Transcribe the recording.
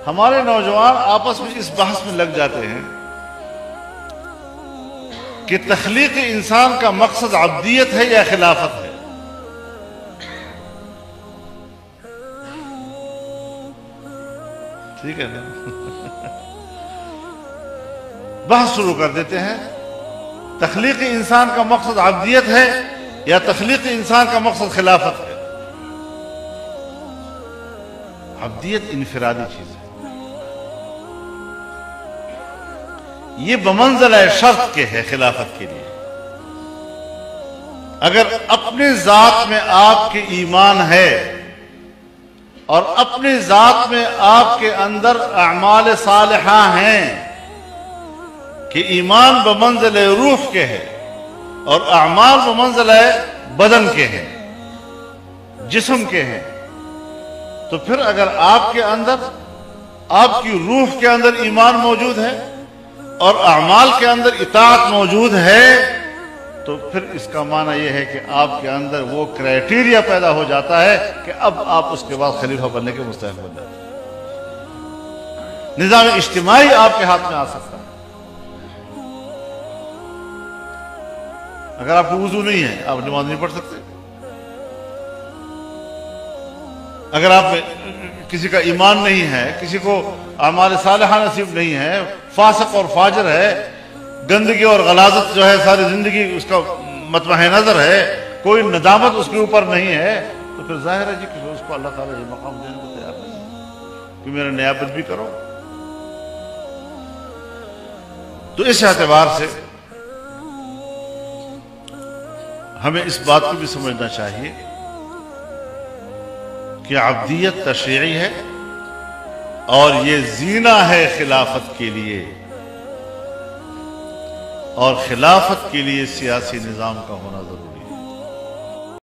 ہمارے نوجوان آپس میں اس بحث میں لگ جاتے ہیں کہ تخلیق انسان کا مقصد عبدیت ہے یا خلافت ہے. ٹھیک ہے نا؟ بحث شروع کر دیتے ہیں تخلیق انسان کا مقصد عبدیت ہے یا تخلیق انسان کا مقصد خلافت ہے. عبدیت انفرادی چیز ہے. یہ بمنزلہ شرط کے ہے خلافت کے لیے. اگر اپنے ذات میں آپ کے ایمان ہے اور اپنے ذات میں آپ کے اندر اعمال صالحہ ہیں کہ ایمان بمنزلہ روح کے ہے اور اعمال بمنزلہ بدن کے ہیں، جسم کے ہیں، تو پھر اگر آپ کے اندر، آپ کی روح کے اندر ایمان موجود ہے اور اعمال کے اندر اطاعت موجود ہے، تو پھر اس کا معنی یہ ہے کہ آپ کے اندر وہ کرائٹیریا پیدا ہو جاتا ہے کہ اب آپ اس کے بعد خلیفہ بننے کے مستحق بن جاتے ہیں. نظام اجتماعی آپ کے ہاتھ میں آ سکتا ہے. اگر آپ کو وضو نہیں ہے آپ نماز نہیں پڑھ سکتے. اگر آپ کسی کا ایمان نہیں ہے، کسی کو اعمال صالحہ نصیب نہیں ہے، فاسق اور فاجر ہے، گندگی اور غلاظت جو ہے ساری زندگی اس کا مطمع نظر ہے، کوئی ندامت اس کے اوپر نہیں ہے، تو پھر ظاہر ہے جی کہ اس کو اللہ تعالیٰ یہ مقام دینے کو تیار نہیں کہ میرا نیابت بھی کرو. تو اس اعتبار سے ہمیں اس بات کو بھی سمجھنا چاہیے کہ عبدیت تشریعی ہے اور یہ زینہ ہے خلافت کے لیے، اور خلافت کے لیے سیاسی نظام کا ہونا ضروری ہے.